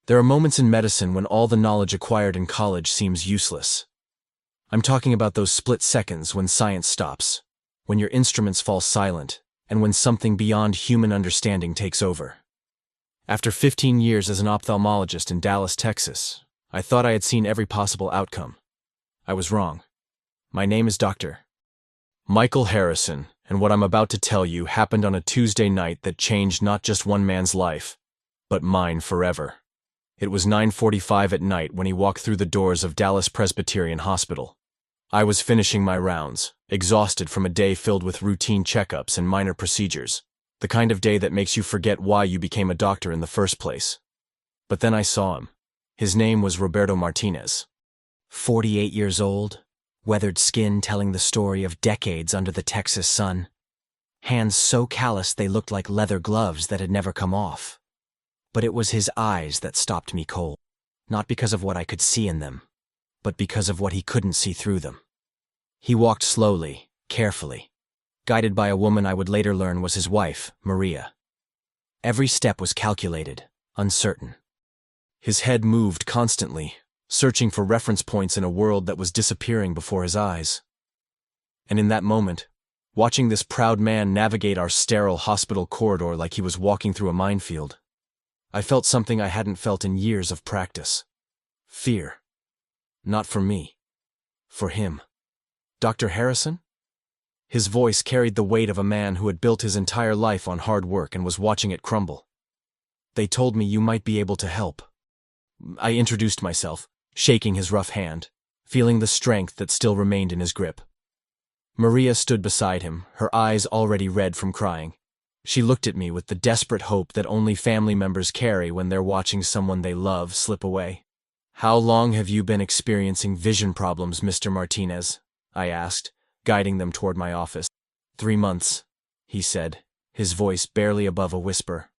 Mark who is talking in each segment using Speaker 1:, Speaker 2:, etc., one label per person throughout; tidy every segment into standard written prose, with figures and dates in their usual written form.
Speaker 1: There are moments in medicine when all the knowledge acquired in college seems useless. I'm talking about those split seconds when science stops, when your instruments fall silent, and when something beyond human understanding takes over. After 15 years as an ophthalmologist in Dallas, Texas, I thought I had seen every possible outcome. I was wrong. My name is Dr. Michael Harrison, and what I'm about to tell you happened on a Tuesday night that changed not just one man's life, but mine forever. It was 9:45 at night when he walked through the doors of Dallas Presbyterian Hospital. I was finishing my rounds, exhausted from a day filled with routine checkups and minor procedures, the kind of day that makes you forget why you became a doctor in the first place. But then I saw him. His name was Roberto Martinez.
Speaker 2: 48 years old, weathered skin telling the story of decades under the Texas sun. Hands so calloused they looked like leather gloves that had never come off. But it was his eyes that stopped me cold, not because of what I could see in them, but because of what he couldn't see through them. He walked slowly, carefully, guided by a woman I would later learn was his wife, Maria. Every step was calculated, uncertain.
Speaker 1: His head moved constantly, searching for reference points in a world that was disappearing before his eyes. And in that moment, watching this proud man navigate our sterile hospital corridor like he was walking through a minefield, I felt something I hadn't felt in years of practice. Fear. Not for me. For him. Dr. Harrison? His voice carried the weight of a man who had built his entire life on hard work and was watching it crumble. They told me you might be able to help. I introduced myself, shaking his rough hand, feeling the strength that still remained in his grip. Maria stood beside him, her eyes already red from crying. She looked at me with the desperate hope that only family members carry when they're watching someone they love slip away. "How long have you been experiencing vision problems, Mr. Martinez?" I asked, guiding them toward my office. 3 months, he said, his voice barely above a whisper.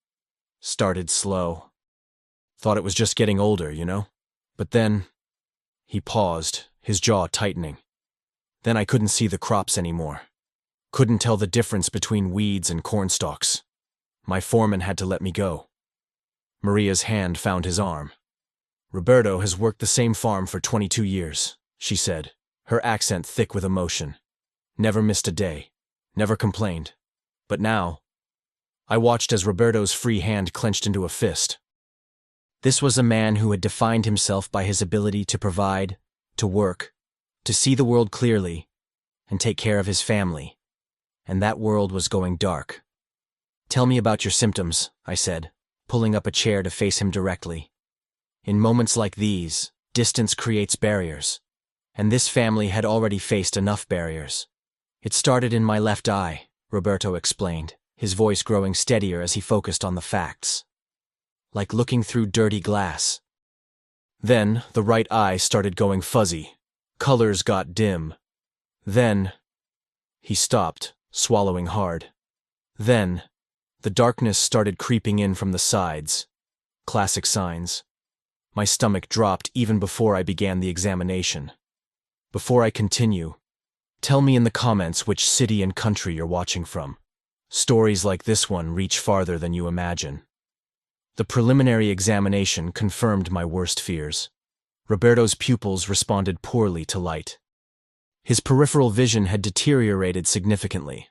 Speaker 1: Started slow. Thought it was just getting older, you know? But then, he paused, his jaw tightening. Then I couldn't see the crops anymore. Couldn't tell the difference between weeds and cornstalks. My foreman had to let me go. Maria's hand found his arm. "Roberto has worked the same farm for 22 years, she said, her accent thick with emotion. Never missed a day, never complained. But now, I watched as Roberto's free hand clenched into a fist.
Speaker 2: This was a man who had defined himself by his ability to provide, to work, to see the world clearly, and take care of his family. And that world was going dark. "Tell me about your symptoms," I said, pulling up a chair to face him directly. In moments like these, distance creates barriers, and this family had already faced enough barriers. "It started in my left eye," Roberto explained, his voice growing steadier as he focused on the facts. "Like looking through dirty glass."
Speaker 1: Then the right eye started going fuzzy. Colors got dim. Then, he stopped, swallowing hard. Then, the darkness started creeping in from the sides. Classic signs. My stomach dropped even before I began the examination. "Before I continue, tell me in the comments which city and country you're watching from. Stories like this one reach farther than you imagine." The preliminary examination confirmed my worst fears. Roberto's pupils responded poorly to light. His peripheral vision had deteriorated significantly.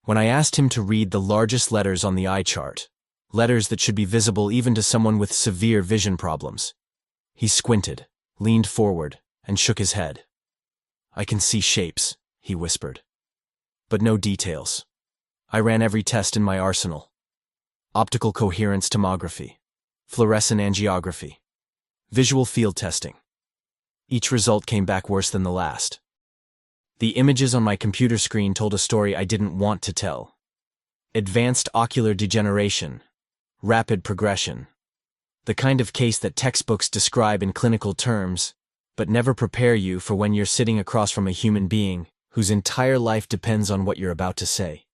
Speaker 1: When I asked him to read the largest letters on the eye chart, letters that should be visible even to someone with severe vision problems, he squinted, leaned forward, and shook his head. "I can see shapes," he whispered. "But no details. I ran every test in my arsenal. Optical coherence tomography, fluorescent angiography, visual field testing. Each result came back worse than the last. The images on my computer screen told a story I didn't want to tell. Advanced ocular degeneration, rapid progression. The kind of case that textbooks describe in clinical terms, but never prepare you for when you're sitting across from a human being whose entire life depends on what you're about to say."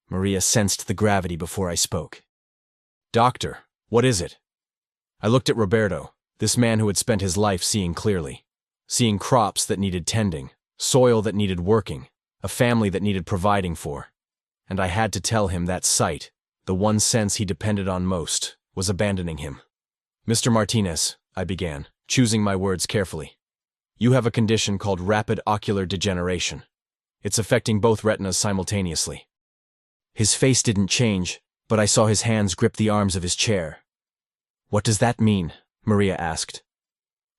Speaker 1: Maria sensed the gravity before I spoke. "Doctor, what is it?" I looked at Roberto, this man who had spent his life seeing clearly. Seeing crops that needed tending, soil that needed working, a family that needed providing for. And I had to tell him that sight, the one sense he depended on most, was abandoning him. Mr. Martinez, I began, choosing my words carefully. You have a condition called rapid ocular degeneration. It's affecting both retinas simultaneously. His face didn't change, but I saw his hands grip the arms of his chair. What does that mean? Maria asked.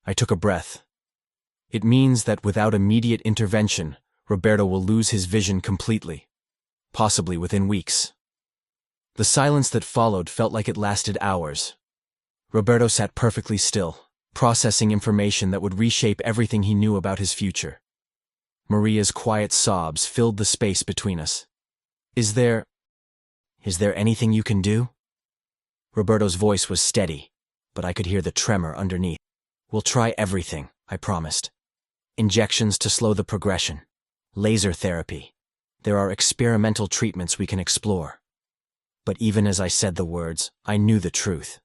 Speaker 1: I took a breath. It means that without immediate intervention, Roberto will lose his vision completely, possibly within weeks. The silence that followed felt like it lasted hours. Roberto sat perfectly still, processing information that would reshape everything he knew about his future. Maria's quiet sobs filled the space between us. Is there anything you can do? Roberto's voice was steady, but I could hear the tremor underneath. We'll try everything, I promised. Injections to slow the progression. Laser therapy. There are experimental treatments we can explore. But even as I said the words, I knew the truth.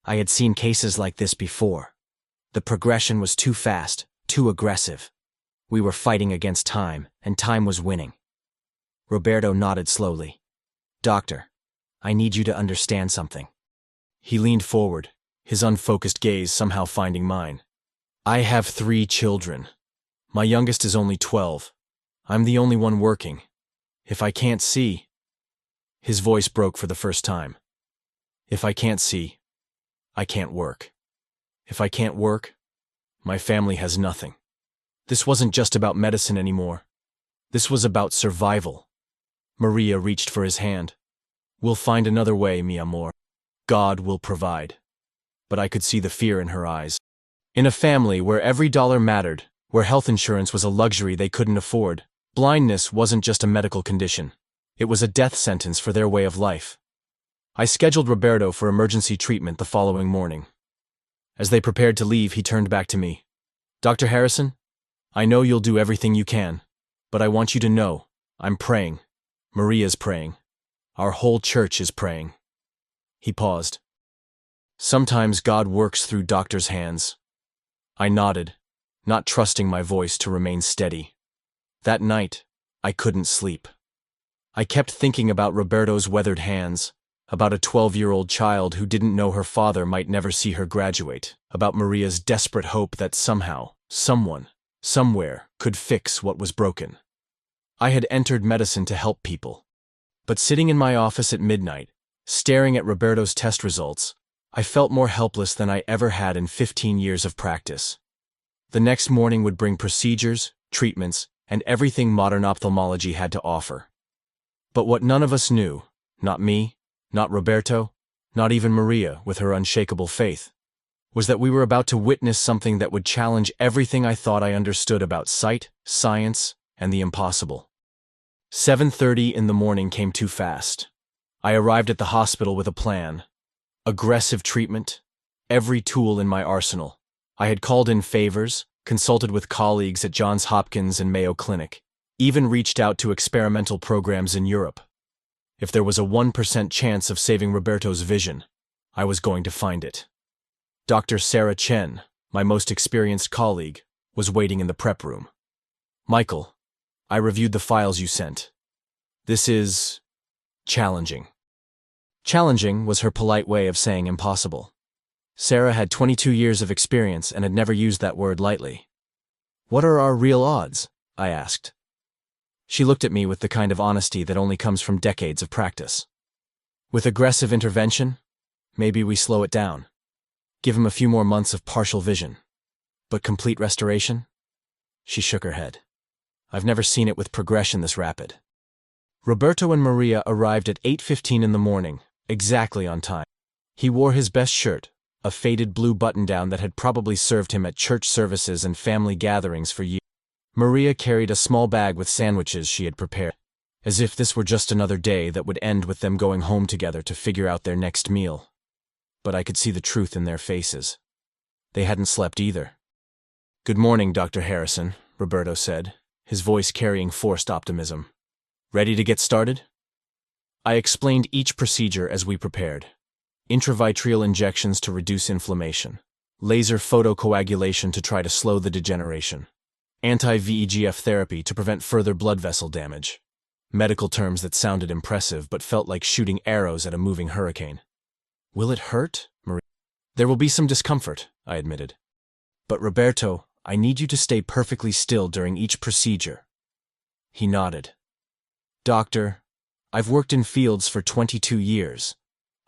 Speaker 1: I had seen cases like this before. The progression was too fast, too aggressive. We were fighting against time, and time was winning. Roberto nodded slowly. Doctor, I need you to understand something. He leaned forward, his unfocused gaze somehow finding mine. I have 3 children. My youngest is only 12. I'm the only one working. If I can't see... His voice broke for the first time. If I can't see, I can't work. If I can't work, my family has nothing. This wasn't just about medicine anymore. This was about survival. Maria reached for his hand. We'll find another way, mi amor. God will provide. But I could see the fear in her eyes. In a family where every dollar mattered, where health insurance was a luxury they couldn't afford, blindness wasn't just a medical condition. It was a death sentence for their way of life. I scheduled Roberto for emergency treatment the following morning. As they prepared to leave, he turned back to me. Dr. Harrison, I know you'll do everything you can, but I want you to know, I'm praying. Maria's praying. Our whole church is praying. He paused. Sometimes God works through doctors' hands. I nodded, not trusting my voice to remain steady. That night, I couldn't sleep. I kept thinking about Roberto's weathered hands, about a 12-year-old child who didn't know her father might never see her graduate, about Maria's desperate hope that somehow, someone, somewhere, could fix what was broken. I had entered medicine to help people. But sitting in my office at midnight, staring at Roberto's test results, I felt more helpless than I ever had in 15 years of practice. The next morning would bring procedures, treatments, and everything modern ophthalmology had to offer. But what none of us knew, not me, not Roberto, not even Maria with her unshakable faith, was that we were about to witness something that would challenge everything I thought I understood about sight, science, and the impossible. 7:30 in the morning came too fast. I arrived at the hospital with a plan. Aggressive treatment, every tool in my arsenal. I had called in favors, consulted with colleagues at Johns Hopkins and Mayo Clinic, even reached out to experimental programs in Europe. If there was a 1% chance of saving Roberto's vision, I was going to find it. Dr. Sarah Chen, my most experienced colleague, was waiting in the prep room. Michael, I reviewed the files you sent. This is... challenging. Challenging was her polite way of saying impossible. Sarah had 22 years of experience and had never used that word lightly. What are our real odds? I asked. She looked at me with the kind of honesty that only comes from decades of practice. With aggressive intervention, maybe we slow it down. Give him a few more months of partial vision. But complete restoration? She shook her head. I've never seen it with progression this rapid. Roberto and Maria arrived at 8:15 in the morning, exactly on time. He wore his best shirt, a faded blue button-down that had probably served him at church services and family gatherings for years. Maria carried a small bag with sandwiches she had prepared, as if this were just another day that would end with them going home together to figure out their next meal. But I could see the truth in their faces. They hadn't slept either. Good morning, Dr. Harrison, Roberto said, his voice carrying forced optimism. Ready to get started? I explained each procedure as we prepared. Intravitreal injections to reduce inflammation. Laser photocoagulation to try to slow the degeneration. Anti-VEGF therapy to prevent further blood vessel damage. Medical terms that sounded impressive but felt like shooting arrows at a moving hurricane. Will it hurt? Maria. There will be some discomfort, I admitted. But Roberto, I need you to stay perfectly still during each procedure. He nodded. Doctor, I've worked in fields for 22 years.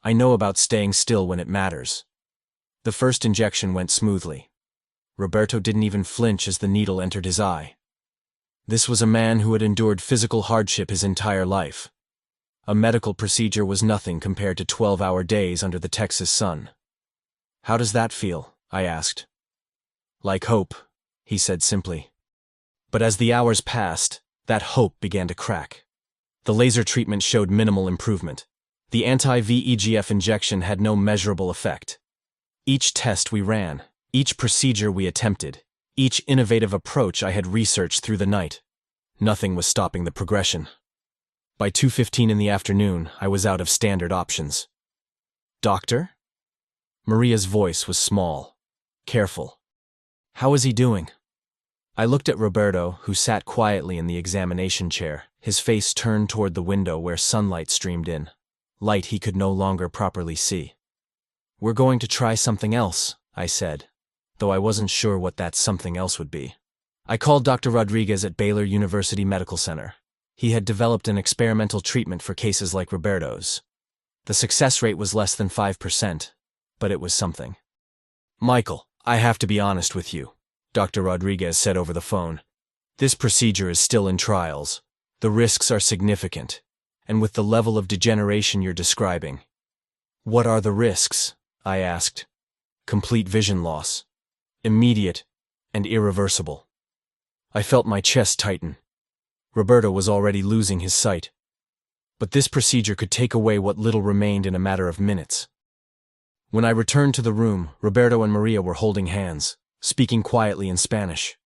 Speaker 1: I know about staying still when it matters. The first injection went smoothly. Roberto didn't even flinch as the needle entered his eye. This was a man who had endured physical hardship his entire life. A medical procedure was nothing compared to 12-hour days under the Texas sun. How does that feel? I asked. Like hope, he said simply. But as the hours passed, that hope began to crack. The laser treatment showed minimal improvement. The anti-VEGF injection had no measurable effect. Each test we ran, each procedure we attempted, each innovative approach I had researched through the night, nothing was stopping the progression. By 2:15 in the afternoon, I was out of standard options. Doctor? Maria's voice was small, careful. How is he doing? I looked at Roberto, who sat quietly in the examination chair, his face turned toward the window where sunlight streamed in, light he could no longer properly see. We're going to try something else, I said, though I wasn't sure what that something else would be. I called Dr. Rodriguez at Baylor University Medical Center. He had developed an experimental treatment for cases like Roberto's. The success rate was less than 5%, but it was something. Michael, I have to be honest with you, Dr. Rodriguez said over the phone. This procedure is still in trials. The risks are significant, and with the level of degeneration you're describing. What are the risks? I asked. Complete vision loss. Immediate and irreversible. I felt my chest tighten. Roberto was already losing his sight. But this procedure could take away what little remained in a matter of minutes. When I returned to the room, Roberto and Maria were holding hands, speaking quietly in Spanish.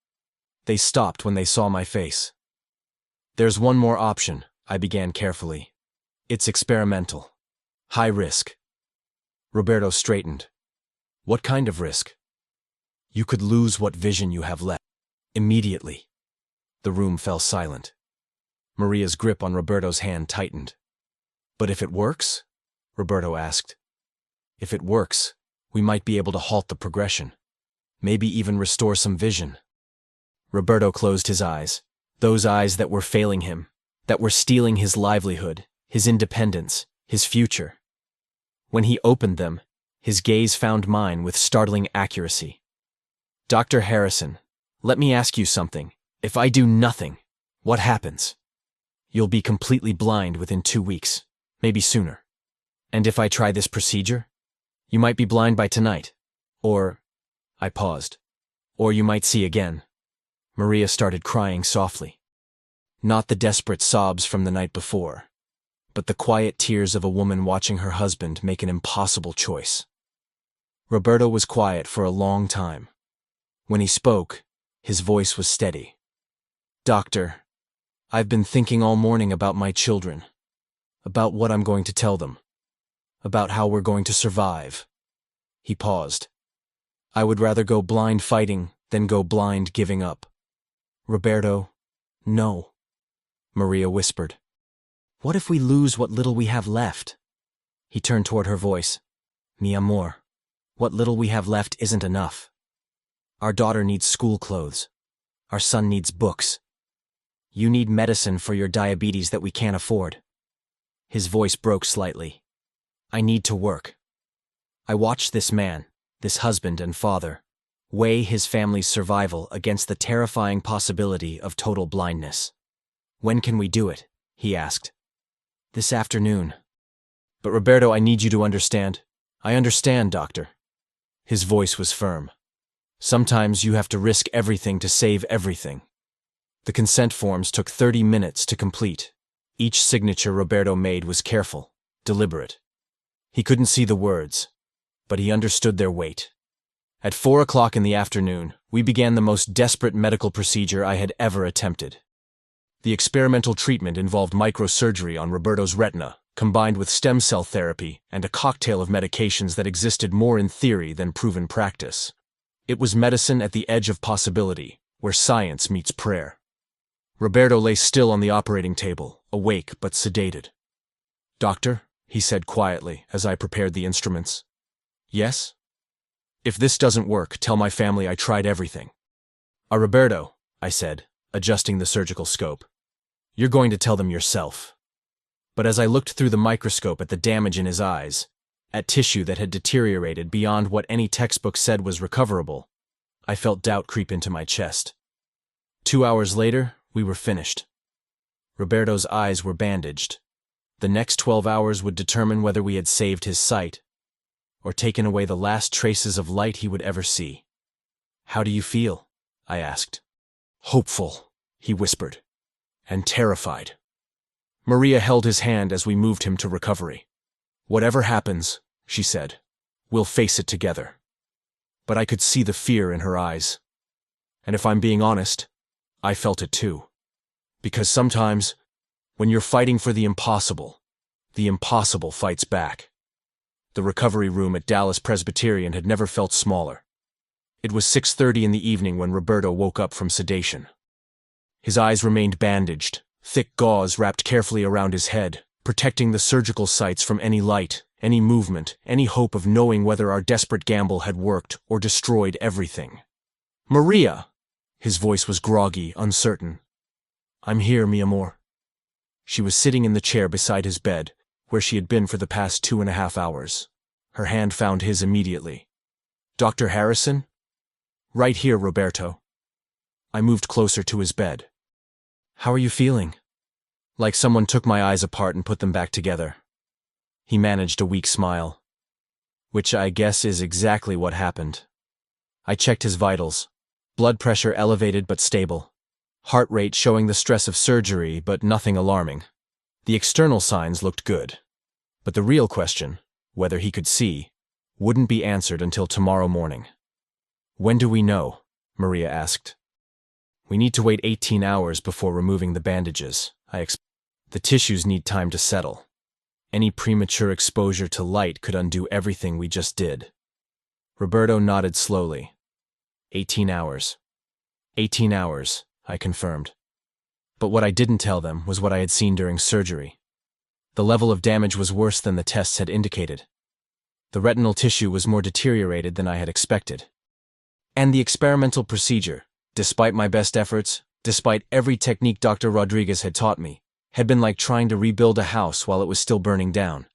Speaker 1: They stopped when they saw my face. There's one more option, I began carefully. It's experimental. High risk. Roberto straightened. What kind of risk? You could lose what vision you have left. Immediately. The room fell silent. Maria's grip on Roberto's hand tightened. But if it works? Roberto asked. If it works, we might be able to halt the progression. Maybe even restore some vision. Roberto closed his eyes. Those eyes that were failing him, that were stealing his livelihood, his independence, his future. When he opened them, his gaze found mine with startling accuracy. Dr. Harrison, let me ask you something. If I do nothing, what happens? You'll be completely blind within 2 weeks, maybe sooner. And if I try this procedure, you might be blind by tonight. Or, I paused, or you might see again. Maria started crying softly. Not the desperate sobs from the night before, but the quiet tears of a woman watching her husband make an impossible choice. Roberto was quiet for a long time. When he spoke, his voice was steady. Doctor, I've been thinking all morning about my children, about what I'm going to tell them, about how we're going to survive. He paused. I would rather go blind fighting than go blind giving up. Roberto, no. Maria whispered. What if we lose what little we have left? He turned toward her voice. Mi amor, what little we have left isn't enough. Our daughter needs school clothes. Our son needs books. You need medicine for your diabetes that we can't afford. His voice broke slightly. I need to work. I watched this man, this husband and father, weigh his family's survival against the terrifying possibility of total blindness. When can we do it? He asked. This afternoon. But Roberto, I need you to understand. I understand, doctor. His voice was firm. Sometimes you have to risk everything to save everything. The consent forms took 30 minutes to complete. Each signature Roberto made was careful, deliberate. He couldn't see the words, but he understood their weight. At 4 o'clock in the afternoon, we began the most desperate medical procedure I had ever attempted. The experimental treatment involved microsurgery on Roberto's retina, combined with stem cell therapy and a cocktail of medications that existed more in theory than proven practice. It was medicine at the edge of possibility, where science meets prayer. Roberto lay still on the operating table, awake but sedated. Doctor, he said quietly as I prepared the instruments. Yes? If this doesn't work, tell my family I tried everything. Roberto, I said, adjusting the surgical scope. You're going to tell them yourself. But as I looked through the microscope at the damage in his eyes, at tissue that had deteriorated beyond what any textbook said was recoverable, I felt doubt creep into my chest. 2 hours later, we were finished. Roberto's eyes were bandaged. The next 12 hours would determine whether we had saved his sight or taken away the last traces of light he would ever see. How do you feel? I asked. Hopeful, he whispered, and terrified. Maria held his hand as we moved him to recovery. Whatever happens, she said, we'll face it together. But I could see the fear in her eyes. And if I'm being honest, I felt it too. Because sometimes, when you're fighting for the impossible fights back. The recovery room at Dallas Presbyterian had never felt smaller. It was 6:30 in the evening when Roberto woke up from sedation. His eyes remained bandaged, thick gauze wrapped carefully around his head, protecting the surgical sites from any light, any movement, any hope of knowing whether our desperate gamble had worked or destroyed everything. Maria! His voice was groggy, uncertain. I'm here, mi amor. She was sitting in the chair beside his bed, where she had been for the past 2.5 hours. Her hand found his immediately. Dr. Harrison? Right here, Roberto. I moved closer to his bed. How are you feeling? Like someone took my eyes apart and put them back together. He managed a weak smile. Which I guess is exactly what happened. I checked his vitals. Blood pressure elevated but stable. Heart rate showing the stress of surgery, but nothing alarming. The external signs looked good. But the real question, whether he could see, wouldn't be answered until tomorrow morning. When do we know? Maria asked. We need to wait 18 hours before removing the bandages. The tissues need time to settle. Any premature exposure to light could undo everything we just did. Roberto nodded slowly. 18 hours. 18 hours, I confirmed. But what I didn't tell them was what I had seen during surgery. The level of damage was worse than the tests had indicated. The retinal tissue was more deteriorated than I had expected. And the experimental procedure, despite my best efforts, despite every technique Dr. Rodriguez had taught me, had been like trying to rebuild a house while it was still burning down.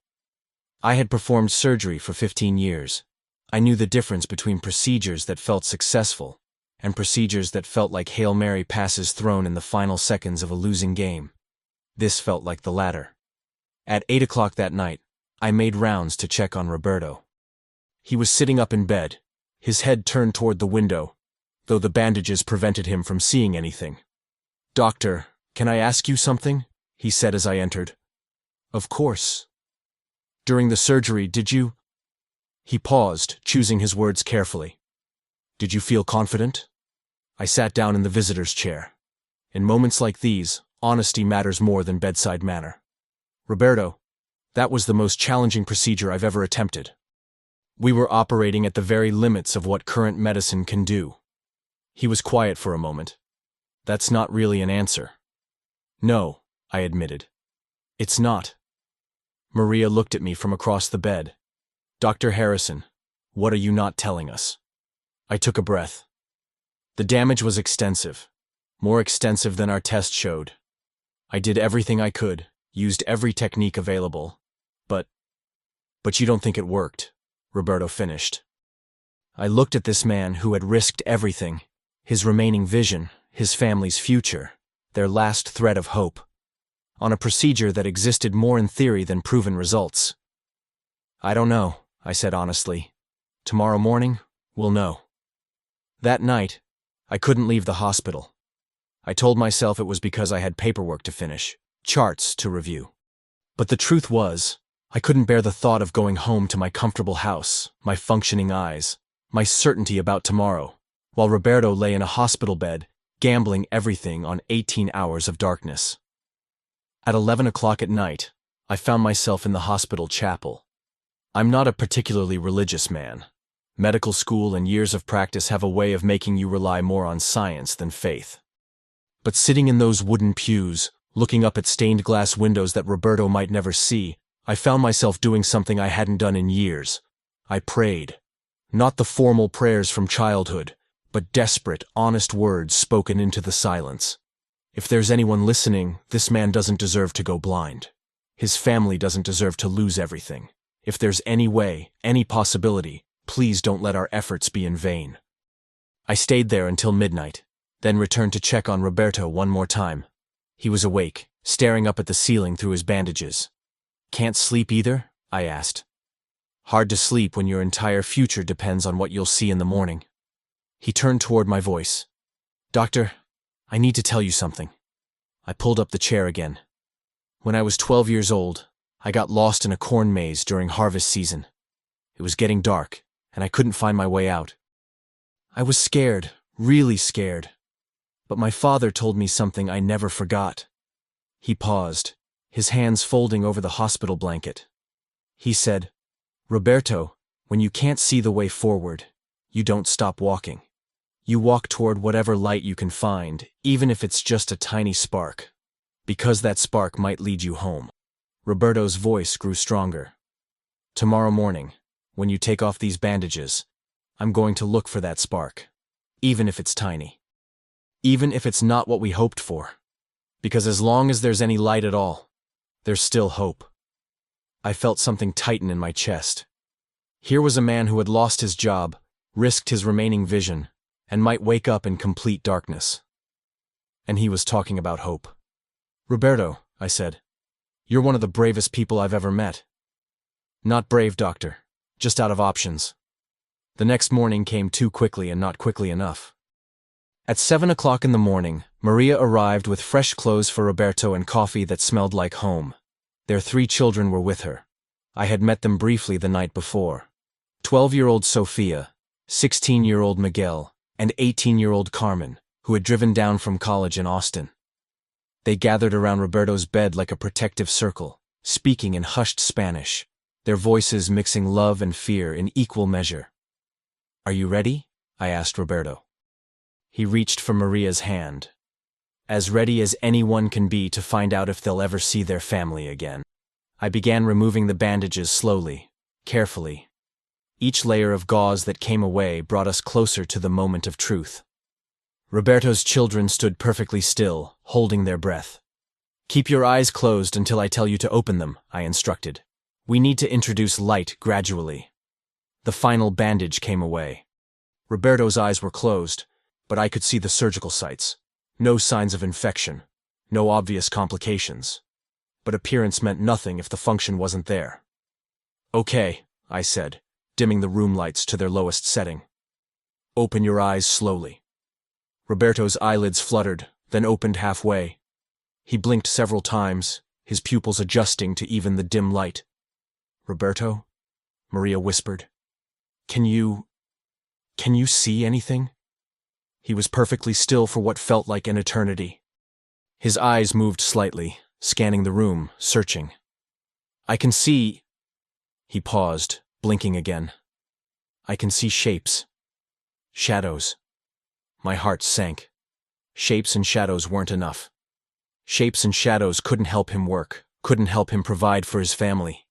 Speaker 1: I had performed surgery for 15 years. I knew the difference between procedures that felt successful and procedures that felt like Hail Mary passes thrown in the final seconds of a losing game. This felt like the latter. At 8 o'clock that night, I made rounds to check on Roberto. He was sitting up in bed, his head turned toward the window, though the bandages prevented him from seeing anything. Doctor, can I ask you something? He said as I entered. Of course. During the surgery, did you? He paused, choosing his words carefully. Did you feel confident? I sat down in the visitor's chair. In moments like these, honesty matters more than bedside manner. Roberto, that was the most challenging procedure I've ever attempted. We were operating at the very limits of what current medicine can do. He was quiet for a moment. That's not really an answer. No, I admitted. It's not. Maria looked at me from across the bed. Dr. Harrison, what are you not telling us? I took a breath. The damage was extensive, more extensive than our test showed. I did everything I could, used every technique available, but you don't think it worked, Roberto finished. I looked at this man who had risked everything, his remaining vision, his family's future, their last thread of hope, on a procedure that existed more in theory than proven results. I don't know, I said honestly. Tomorrow morning, we'll know. That night, I couldn't leave the hospital. I told myself it was because I had paperwork to finish, charts to review. But the truth was, I couldn't bear the thought of going home to my comfortable house, my functioning eyes, my certainty about tomorrow, while Roberto lay in a hospital bed, gambling everything on 18 hours of darkness. At 11 o'clock at night, I found myself in the hospital chapel. I'm not a particularly religious man. Medical school and years of practice have a way of making you rely more on science than faith. But sitting in those wooden pews, looking up at stained glass windows that Roberto might never see, I found myself doing something I hadn't done in years. I prayed. Not the formal prayers from childhood, but desperate, honest words spoken into the silence. If there's anyone listening, this man doesn't deserve to go blind. His family doesn't deserve to lose everything. If there's any way, any possibility, please don't let our efforts be in vain. I stayed there until midnight, then returned to check on Roberto one more time. He was awake, staring up at the ceiling through his bandages. "Can't sleep either?" I asked. "Hard to sleep when your entire future depends on what you'll see in the morning." He turned toward my voice. "Doctor, I need to tell you something." I pulled up the chair again. When I was 12 years old, I got lost in a corn maze during harvest season. It was getting dark, and I couldn't find my way out. I was scared, really scared. But my father told me something I never forgot. He paused, his hands folding over the hospital blanket. He said, "Roberto, when you can't see the way forward, you don't stop walking. You walk toward whatever light you can find, even if it's just a tiny spark, because that spark might lead you home." Roberto's voice grew stronger. "Tomorrow morning, when you take off these bandages, I'm going to look for that spark, even if it's tiny. Even if it's not what we hoped for. Because as long as there's any light at all, there's still hope." I felt something tighten in my chest. Here was a man who had lost his job, risked his remaining vision, and might wake up in complete darkness. And he was talking about hope. "Roberto," I said, "you're one of the bravest people I've ever met." "Not brave, doctor, just out of options." The next morning came too quickly and not quickly enough. At 7 o'clock in the morning, Maria arrived with fresh clothes for Roberto and coffee that smelled like home. Their 3 children were with her. I had met them briefly the night before. 12-year-old Sofia, 16-year-old Miguel, and 18-year-old Carmen, who had driven down from college in Austin. They gathered around Roberto's bed like a protective circle, speaking in hushed Spanish, their voices mixing love and fear in equal measure. "Are you ready?" I asked Roberto. He reached for Maria's hand. As ready as anyone can be to find out if they'll ever see their family again. I began removing the bandages slowly, carefully. Each layer of gauze that came away brought us closer to the moment of truth. Roberto's children stood perfectly still, holding their breath. "Keep your eyes closed until I tell you to open them," I instructed. "We need to introduce light gradually." The final bandage came away. Roberto's eyes were closed, but I could see the surgical sites. No signs of infection, no obvious complications. But appearance meant nothing if the function wasn't there. "Okay," I said, dimming the room lights to their lowest setting. "Open your eyes slowly." Roberto's eyelids fluttered, then opened halfway. He blinked several times, his pupils adjusting to even the dim light. "Roberto?" Maria whispered. Can you see anything?" He was perfectly still for what felt like an eternity. His eyes moved slightly, scanning the room, searching. "I can see—" He paused, blinking again. "I can see shapes. Shadows." My heart sank. Shapes and shadows weren't enough. Shapes and shadows couldn't help him work, couldn't help him provide for his family.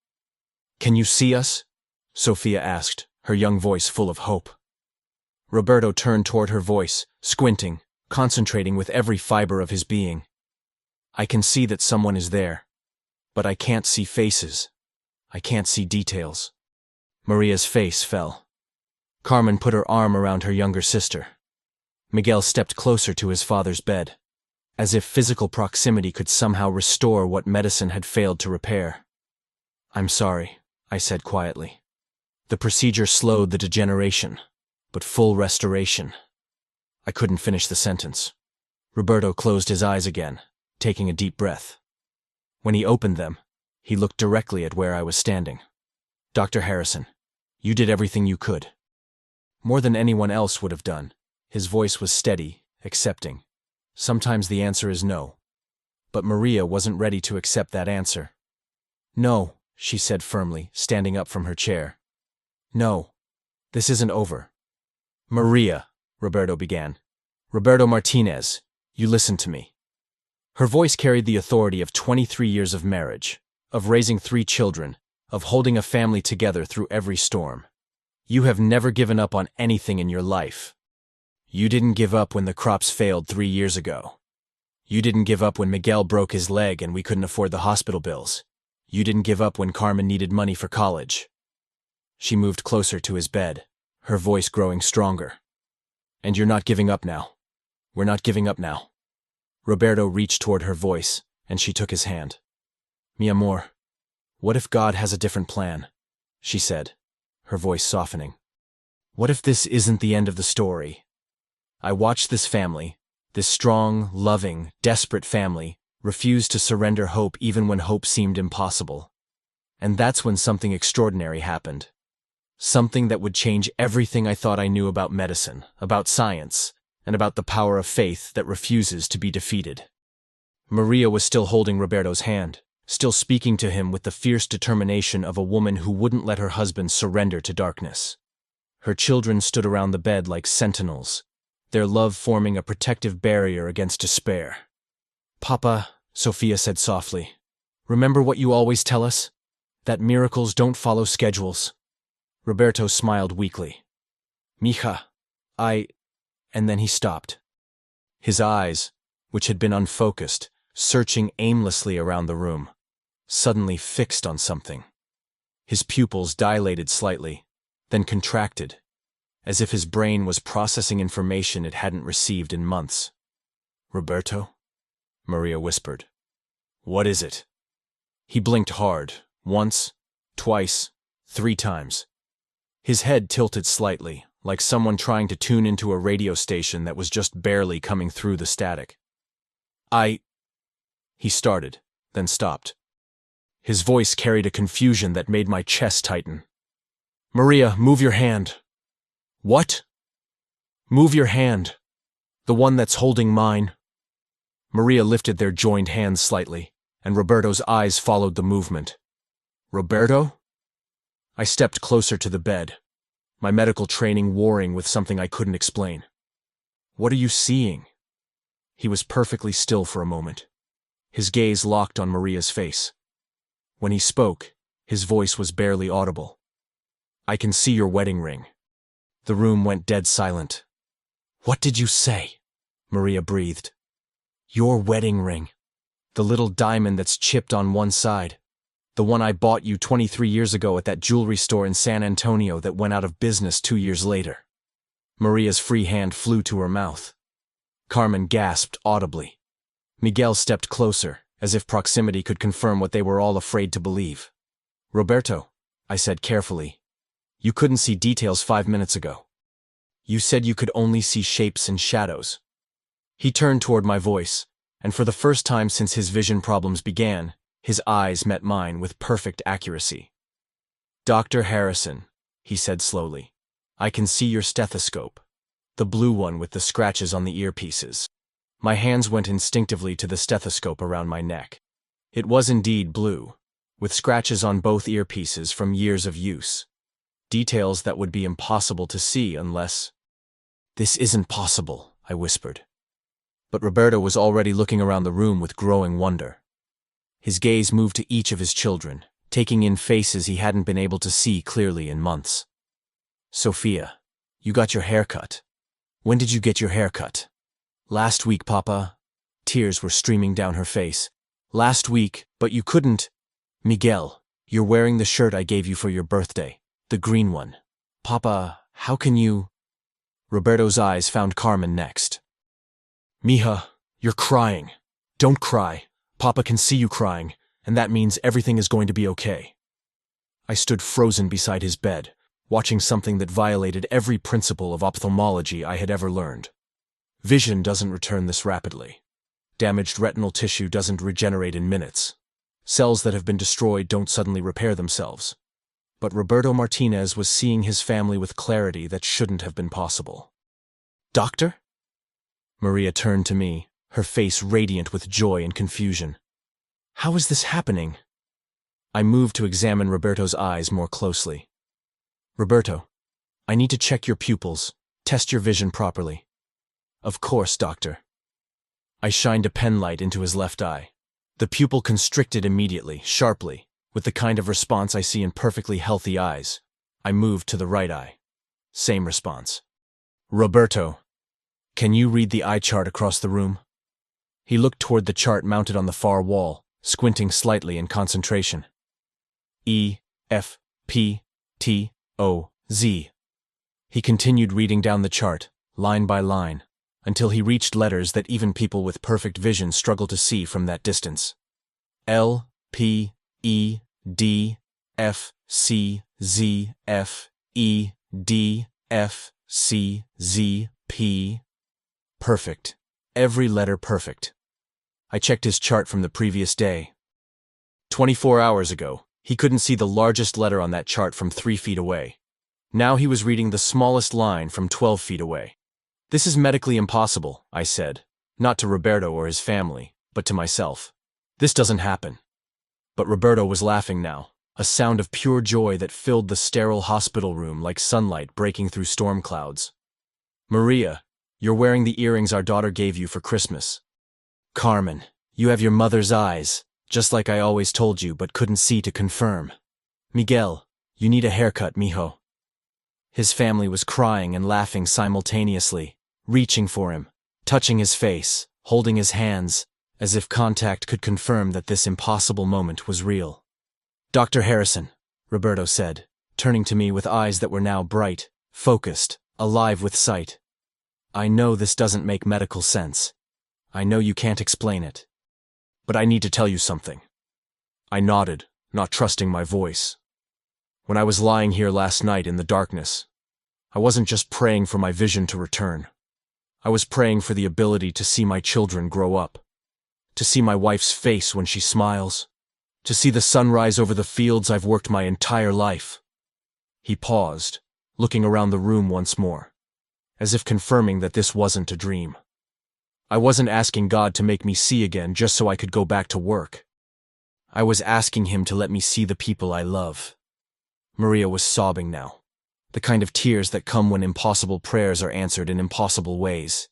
Speaker 1: "Can you see us?" Sophia asked, her young voice full of hope. Roberto turned toward her voice, squinting, concentrating with every fiber of his being. "I can see that someone is there, but I can't see faces. I can't see details." Maria's face fell. Carmen put her arm around her younger sister. Miguel stepped closer to his father's bed, as if physical proximity could somehow restore what medicine had failed to repair. "I'm sorry," I said quietly. "The procedure slowed the degeneration, but full restoration." I couldn't finish the sentence. Roberto closed his eyes again, taking a deep breath. When he opened them, he looked directly at where I was standing. "Dr. Harrison, you did everything you could. More than anyone else would have done." His voice was steady, accepting. "Sometimes the answer is no." But Maria wasn't ready to accept that answer. "No," she said firmly, standing up from her chair. "No, this isn't over." "Maria," Roberto began. "Roberto Martinez, you listen to me." Her voice carried the authority of 23 years of marriage, of raising 3 children, of holding a family together through every storm. You have never given up on anything in your life. You didn't give up when the crops failed 3 years ago. You didn't give up when Miguel broke his leg and we couldn't afford the hospital bills. You didn't give up when Carmen needed money for college. She moved closer to his bed, her voice growing stronger. And you're not giving up now. We're not giving up now. Roberto reached toward her voice, and she took his hand. Mi amor, what if God has a different plan? She said, her voice softening. What if this isn't the end of the story? I watched this family, this strong, loving, desperate family, refuse to surrender hope even when hope seemed impossible. And that's when something extraordinary happened. Something that would change everything I thought I knew about medicine, about science, and about the power of faith that refuses to be defeated. Maria was still holding Roberto's hand, still speaking to him with the fierce determination of a woman who wouldn't let her husband surrender to darkness. Her children stood around the bed like sentinels, their love forming a protective barrier against despair. Papa, Sophia said softly, remember what you always tell us? That miracles don't follow schedules. Roberto smiled weakly. Mija, and then he stopped. His eyes, which had been unfocused, searching aimlessly around the room, suddenly fixed on something. His pupils dilated slightly, then contracted, as if his brain was processing information it hadn't received in months. Roberto? Maria whispered. What is it? He blinked hard, once, twice, 3 times. His head tilted slightly, like someone trying to tune into a radio station that was just barely coming through the static. He started, then stopped. His voice carried a confusion that made my chest tighten. Maria, move your hand. What? Move your hand. The one that's holding mine. Maria lifted their joined hands slightly, and Roberto's eyes followed the movement. Roberto? I stepped closer to the bed, my medical training warring with something I couldn't explain. What are you seeing? He was perfectly still for a moment, his gaze locked on Maria's face. When he spoke, his voice was barely audible. I can see your wedding ring. The room went dead silent. What did you say? Maria breathed. Your wedding ring. The little diamond that's chipped on one side. The one I bought you 23 years ago at that jewelry store in San Antonio that went out of business 2 years later. Maria's free hand flew to her mouth. Carmen gasped audibly. Miguel stepped closer, as if proximity could confirm what they were all afraid to believe. Roberto, I said carefully, you couldn't see details 5 minutes ago. You said you could only see shapes and shadows. He turned toward my voice, and for the first time since his vision problems began, his eyes met mine with perfect accuracy. Dr. Harrison, he said slowly, I can see your stethoscope, the blue one with the scratches on the earpieces. My hands went instinctively to the stethoscope around my neck. It was indeed blue, with scratches on both earpieces from years of use. Details that would be impossible to see unless… This isn't possible, I whispered. But Roberto was already looking around the room with growing wonder. His gaze moved to each of his children, taking in faces he hadn't been able to see clearly in months. Sophia, you got your hair cut. When did you get your hair cut? Last week, Papa. Tears were streaming down her face. Last week, but you couldn't. Miguel, you're wearing the shirt I gave you for your birthday, the green one. Papa, how can you… Roberto's eyes found Carmen next. Mija, you're crying. Don't cry. Papa can see you crying, and that means everything is going to be okay. I stood frozen beside his bed, watching something that violated every principle of ophthalmology I had ever learned. Vision doesn't return this rapidly. Damaged retinal tissue doesn't regenerate in minutes. Cells that have been destroyed don't suddenly repair themselves. But Roberto Martinez was seeing his family with clarity that shouldn't have been possible. Doctor? Maria turned to me, her face radiant with joy and confusion. How is this happening? I moved to examine Roberto's eyes more closely. Roberto, I need to check your pupils, test your vision properly. Of course, doctor. I shined a penlight into his left eye. The pupil constricted immediately, sharply, with the kind of response I see in perfectly healthy eyes. I moved to the right eye. Same response. Roberto, can you read the eye chart across the room? He looked toward the chart mounted on the far wall, squinting slightly in concentration. E, F, P, T, O, Z. He continued reading down the chart, line by line, until he reached letters that even people with perfect vision struggle to see from that distance. L, P, E, D, F, C, Z, F, E, D, F, C, Z, P. Perfect. Every letter perfect. I checked his chart from the previous day. 24 hours ago, he couldn't see the largest letter on that chart from 3 feet away. Now he was reading the smallest line from 12 feet away. This is medically impossible, I said, not to Roberto or his family, but to myself. This doesn't happen. But Roberto was laughing now, a sound of pure joy that filled the sterile hospital room like sunlight breaking through storm clouds. Maria, you're wearing the earrings our daughter gave you for Christmas. Carmen, you have your mother's eyes, just like I always told you but couldn't see to confirm. Miguel, you need a haircut, mijo. His family was crying and laughing simultaneously, reaching for him, touching his face, holding his hands, as if contact could confirm that this impossible moment was real. Dr. Harrison, Roberto said, turning to me with eyes that were now bright, focused, alive with sight. I know this doesn't make medical sense. I know you can't explain it. But I need to tell you something. I nodded, not trusting my voice. When I was lying here last night in the darkness, I wasn't just praying for my vision to return. I was praying for the ability to see my children grow up, to see my wife's face when she smiles, to see the sunrise over the fields I've worked my entire life. He paused, looking around the room once more, as if confirming that this wasn't a dream. I wasn't asking God to make me see again just so I could go back to work. I was asking him to let me see the people I love. Maria was sobbing now, the kind of tears that come when impossible prayers are answered in impossible ways.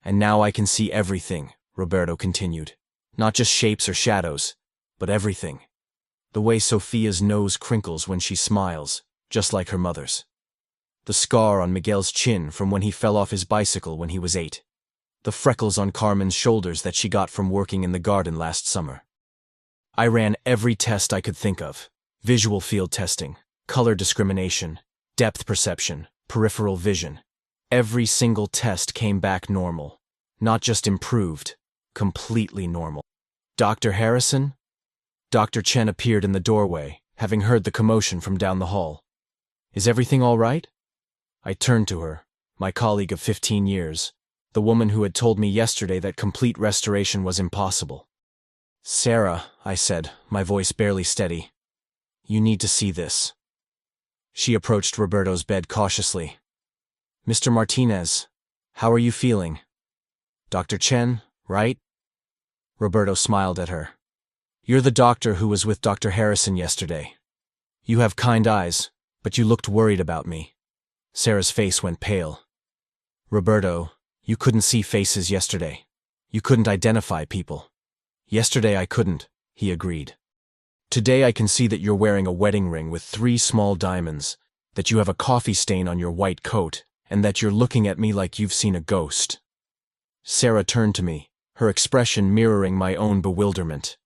Speaker 1: And now I can see everything, Roberto continued. Not just shapes or shadows, but everything. The way Sophia's nose crinkles when she smiles, just like her mother's. The scar on Miguel's chin from when he fell off his bicycle when he was 8. The freckles on Carmen's shoulders that she got from working in the garden last summer. I ran every test I could think of. Visual field testing, color discrimination, depth perception, peripheral vision. Every single test came back normal. Not just improved, completely normal. Dr. Harrison? Dr. Chen appeared in the doorway, having heard the commotion from down the hall. Is everything all right? I turned to her, my colleague of 15 years, the woman who had told me yesterday that complete restoration was impossible. Sarah, I said, my voice barely steady. You need to see this. She approached Roberto's bed cautiously. Mr. Martinez, how are you feeling? Dr. Chen, right? Roberto smiled at her. You're the doctor who was with Dr. Harrison yesterday. You have kind eyes, but you looked worried about me. Sarah's face went pale. Roberto, you couldn't see faces yesterday. You couldn't identify people. Yesterday I couldn't, he agreed. Today I can see that you're wearing a wedding ring with 3 small diamonds, that you have a coffee stain on your white coat, and that you're looking at me like you've seen a ghost. Sarah turned to me, her expression mirroring my own bewilderment.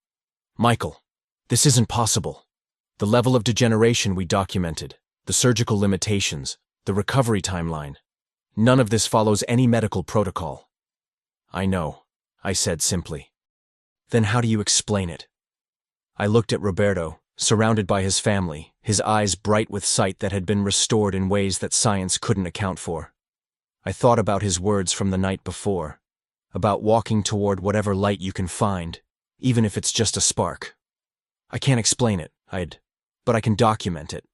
Speaker 1: Michael, this isn't possible. The level of degeneration we documented, the surgical limitations, the recovery timeline. None of this follows any medical protocol. I know, I said simply. Then how do you explain it? I looked at Roberto, surrounded by his family, his eyes bright with sight that had been restored in ways that science couldn't account for. I thought about his words from the night before, about walking toward whatever light you can find, even if it's just a spark. I can't explain it, but I can document it.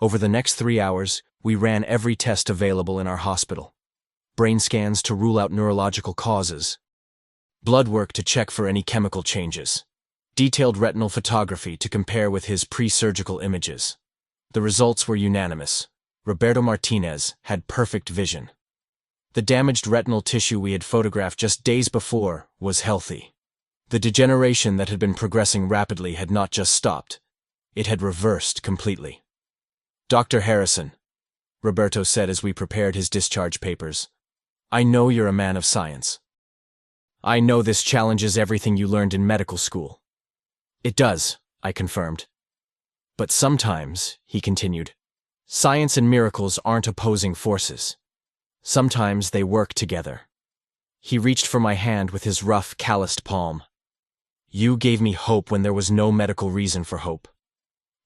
Speaker 1: Over the next 3 hours, we ran every test available in our hospital. Brain scans to rule out neurological causes. Blood work to check for any chemical changes. Detailed retinal photography to compare with his pre-surgical images. The results were unanimous. Roberto Martinez had perfect vision. The damaged retinal tissue we had photographed just days before was healthy. The degeneration that had been progressing rapidly had not just stopped. It had reversed completely. Dr. Harrison, Roberto said as we prepared his discharge papers. I know you're a man of science. I know this challenges everything you learned in medical school. It does, I confirmed. But sometimes, he continued, science and miracles aren't opposing forces. Sometimes they work together. He reached for my hand with his rough, calloused palm. You gave me hope when there was no medical reason for hope.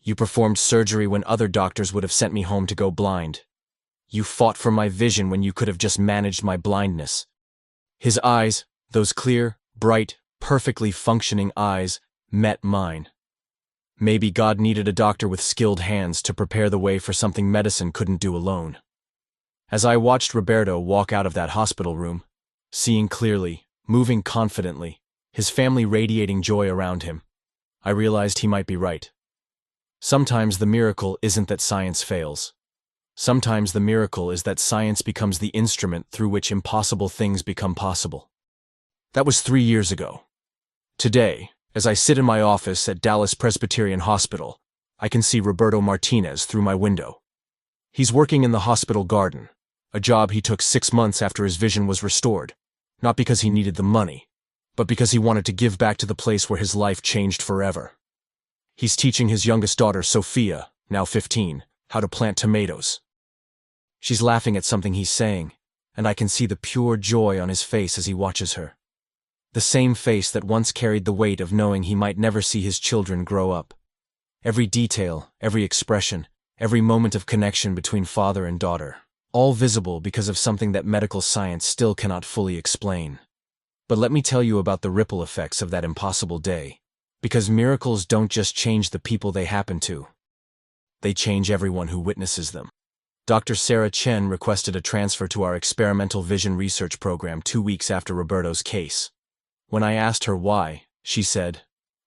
Speaker 1: You performed surgery when other doctors would have sent me home to go blind. You fought for my vision when you could have just managed my blindness. His eyes, those clear, bright, perfectly functioning eyes, met mine. Maybe God needed a doctor with skilled hands to prepare the way for something medicine couldn't do alone. As I watched Roberto walk out of that hospital room, seeing clearly, moving confidently, his family radiating joy around him, I realized he might be right. Sometimes the miracle isn't that science fails. Sometimes the miracle is that science becomes the instrument through which impossible things become possible. That was 3 years ago. Today, as I sit in my office at Dallas Presbyterian Hospital, I can see Roberto Martinez through my window. He's working in the hospital garden, a job he took 6 months after his vision was restored, not because he needed the money, but because he wanted to give back to the place where his life changed forever. He's teaching his youngest daughter, Sophia, now 15, how to plant tomatoes. She's laughing at something he's saying, and I can see the pure joy on his face as he watches her. The same face that once carried the weight of knowing he might never see his children grow up. Every detail, every expression, every moment of connection between father and daughter, all visible because of something that medical science still cannot fully explain. But let me tell you about the ripple effects of that impossible day, because miracles don't just change the people they happen to. They change everyone who witnesses them. Dr. Sarah Chen requested a transfer to our experimental vision research program 2 weeks after Roberto's case. When I asked her why, she said,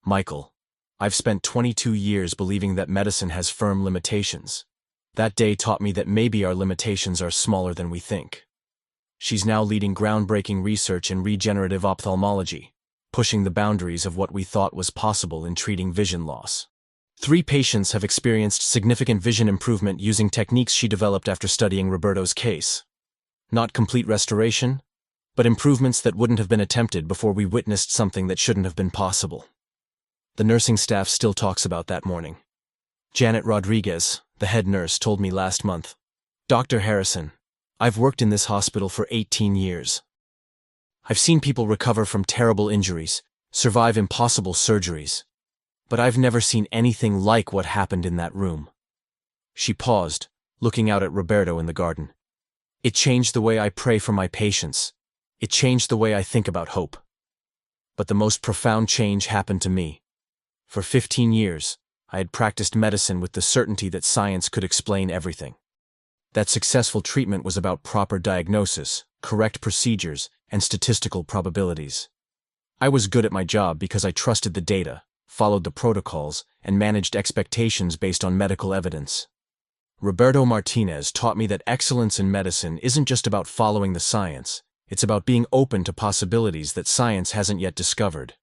Speaker 1: "Michael, I've spent 22 years believing that medicine has firm limitations. That day taught me that maybe our limitations are smaller than we think." She's now leading groundbreaking research in regenerative ophthalmology, pushing the boundaries of what we thought was possible in treating vision loss. 3 patients have experienced significant vision improvement using techniques she developed after studying Roberto's case. Not complete restoration, but improvements that wouldn't have been attempted before we witnessed something that shouldn't have been possible. The nursing staff still talks about that morning. Janet Rodriguez, the head nurse, told me last month, "Dr. Harrison, I've worked in this hospital for 18 years. I've seen people recover from terrible injuries, survive impossible surgeries, but I've never seen anything like what happened in that room." She paused, looking out at Roberto in the garden. "It changed the way I pray for my patients. It changed the way I think about hope. But the most profound change happened to me. For 15 years, I had practiced medicine with the certainty that science could explain everything. That successful treatment was about proper diagnosis, correct procedures, and statistical probabilities. I was good at my job because I trusted the data, followed the protocols, and managed expectations based on medical evidence. Roberto Martinez taught me that excellence in medicine isn't just about following the science, it's about being open to possibilities that science hasn't yet discovered.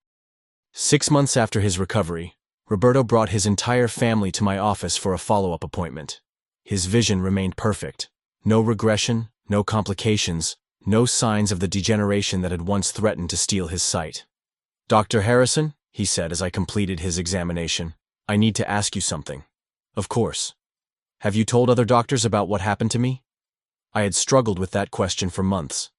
Speaker 1: 6 months after his recovery, Roberto brought his entire family to my office for a follow-up appointment. His vision remained perfect. No regression, no complications, no signs of the degeneration that had once threatened to steal his sight. "Dr. Harrison," he said as I completed his examination, "I need to ask you something." "Of course. Have you told other doctors about what happened to me?" I had struggled with that question for months.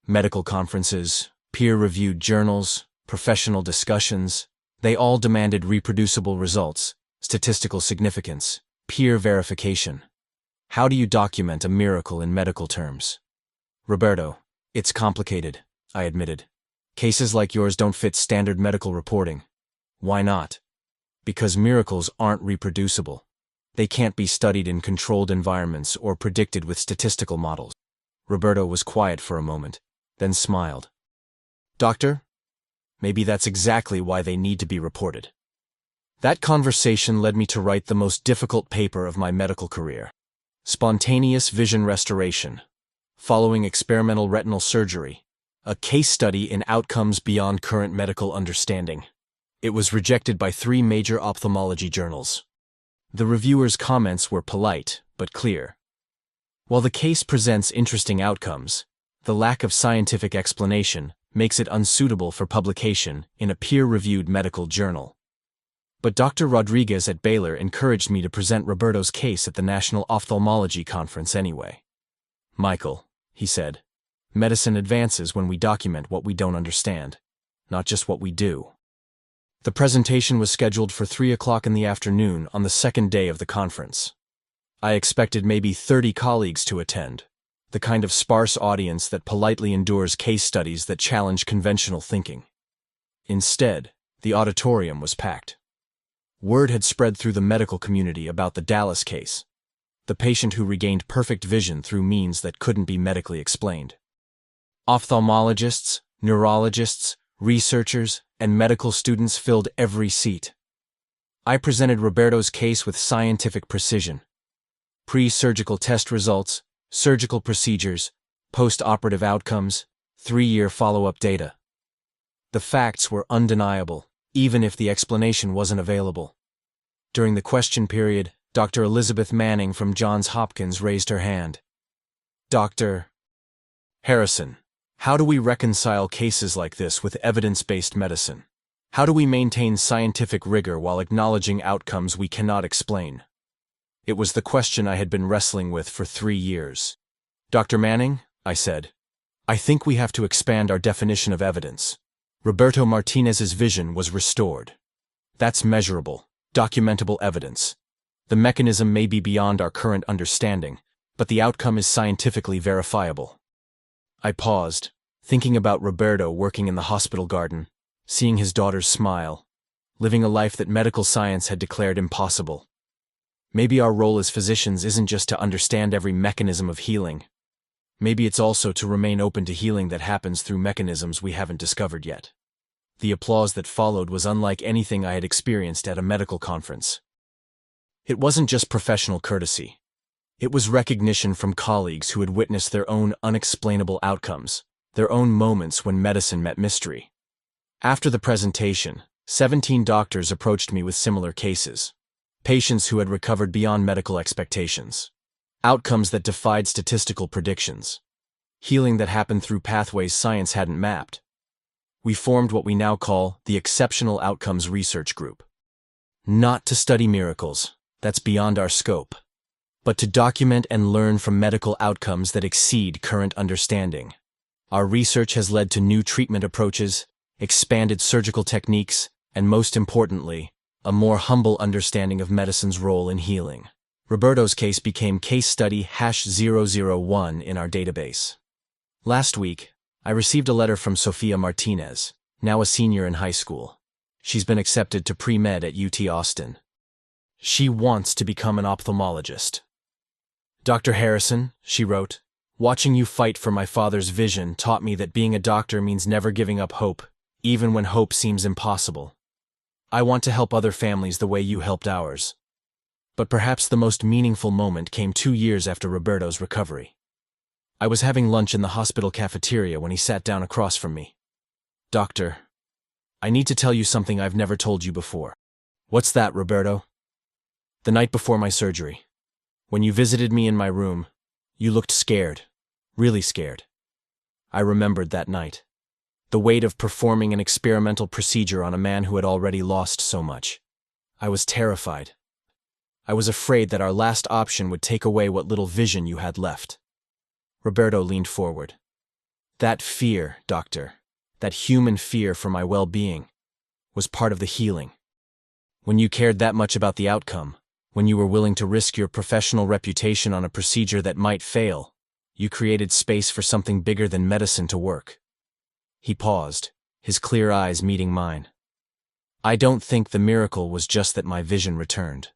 Speaker 1: Medical conferences, peer-reviewed journals, professional discussions, they all demanded reproducible results, statistical significance, peer verification. How do you document a miracle in medical terms? "Roberto, it's complicated," I admitted. "Cases like yours don't fit standard medical reporting." "Why not?" "Because miracles aren't reproducible. They can't be studied in controlled environments or predicted with statistical models." Roberto was quiet for a moment, then smiled. "Doctor, maybe that's exactly why they need to be reported." That conversation led me to write the most difficult paper of my medical career. Spontaneous Vision Restoration, Following Experimental Retinal Surgery, a case study in outcomes beyond current medical understanding. It was rejected by 3 major ophthalmology journals. The reviewer's comments were polite, but clear. While the case presents interesting outcomes, the lack of scientific explanation makes it unsuitable for publication in a peer-reviewed medical journal. But Dr. Rodriguez at Baylor encouraged me to present Roberto's case at the National Ophthalmology Conference anyway. "Michael," he said, "medicine advances when we document what we don't understand, not just what we do." The presentation was scheduled for 3 o'clock in the afternoon on the second day of the conference. I expected maybe 30 colleagues to attend, the kind of sparse audience that politely endures case studies that challenge conventional thinking. Instead, the auditorium was packed. Word had spread through the medical community about the Dallas case, the patient who regained perfect vision through means that couldn't be medically explained. Ophthalmologists, neurologists, researchers, and medical students filled every seat. I presented Roberto's case with scientific precision. Pre-surgical test results, surgical procedures, post-operative outcomes, 3-year follow-up data. The facts were undeniable, even if the explanation wasn't available. During the question period, Dr. Elizabeth Manning from Johns Hopkins raised her hand. "Dr. Harrison, how do we reconcile cases like this with evidence-based medicine? How do we maintain scientific rigor while acknowledging outcomes we cannot explain?" It was the question I had been wrestling with for 3 years. "Dr. Manning," I said, "I think we have to expand our definition of evidence. Roberto Martinez's vision was restored. That's measurable, documentable evidence. The mechanism may be beyond our current understanding, but the outcome is scientifically verifiable." I paused, thinking about Roberto working in the hospital garden, seeing his daughter's smile, living a life that medical science had declared impossible. Maybe our role as physicians isn't just to understand every mechanism of healing. Maybe it's also to remain open to healing that happens through mechanisms we haven't discovered yet. The applause that followed was unlike anything I had experienced at a medical conference. It wasn't just professional courtesy. It was recognition from colleagues who had witnessed their own unexplainable outcomes, their own moments when medicine met mystery. After the presentation, 17 doctors approached me with similar cases. Patients who had recovered beyond medical expectations. Outcomes that defied statistical predictions. Healing that happened through pathways science hadn't mapped. We formed what we now call the Exceptional Outcomes Research Group. Not to study miracles, that's beyond our scope, but to document and learn from medical outcomes that exceed current understanding. Our research has led to new treatment approaches, expanded surgical techniques, and most importantly, a more humble understanding of medicine's role in healing. Roberto's case became case study #001 in our database. Last week, I received a letter from Sofia Martinez, now a senior in high school. She's been accepted to pre-med at UT Austin. She wants to become an ophthalmologist. "Dr. Harrison," she wrote, "watching you fight for my father's vision taught me that being a doctor means never giving up hope, even when hope seems impossible. I want to help other families the way you helped ours." But perhaps the most meaningful moment came 2 years after Roberto's recovery. I was having lunch in the hospital cafeteria when he sat down across from me. "Doctor, I need to tell you something I've never told you before." "What's that, Roberto?" "The night before my surgery. When you visited me in my room, you looked scared, really scared." I remembered that night. The weight of performing an experimental procedure on a man who had already lost so much. I was terrified. I was afraid that our last option would take away what little vision you had left. Roberto leaned forward. "That fear, doctor, that human fear for my well-being, was part of the healing. When you cared that much about the outcome, when you were willing to risk your professional reputation on a procedure that might fail, you created space for something bigger than medicine to work." He paused, his clear eyes meeting mine. "I don't think the miracle was just that my vision returned.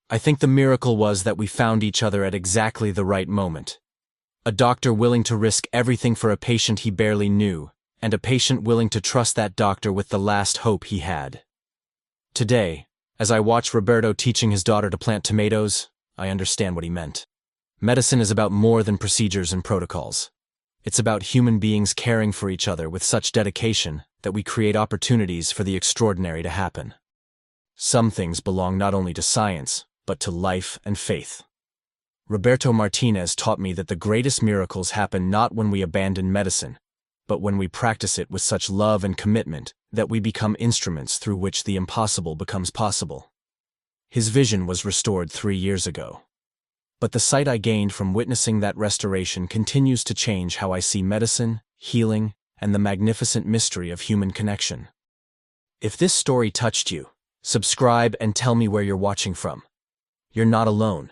Speaker 1: I think the miracle was that we found each other at exactly the right moment. A doctor willing to risk everything for a patient he barely knew, and a patient willing to trust that doctor with the last hope he had." Today, as I watch Roberto teaching his daughter to plant tomatoes, I understand what he meant. Medicine is about more than procedures and protocols. It's about human beings caring for each other with such dedication that we create opportunities for the extraordinary to happen. Some things belong not only to science, but to life and faith. Roberto Martinez taught me that the greatest miracles happen not when we abandon medicine, but when we practice it with such love and commitment that we become instruments through which the impossible becomes possible. His vision was restored 3 years ago. But the sight I gained from witnessing that restoration continues to change how I see medicine, healing, and the magnificent mystery of human connection. If this story touched you, subscribe and tell me where you're watching from. You're not alone.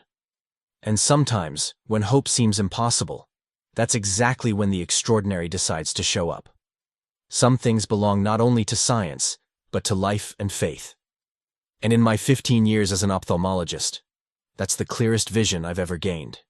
Speaker 1: And sometimes, when hope seems impossible, that's exactly when the extraordinary decides to show up. Some things belong not only to science, but to life and faith. And in my 15 years as an ophthalmologist, that's the clearest vision I've ever gained.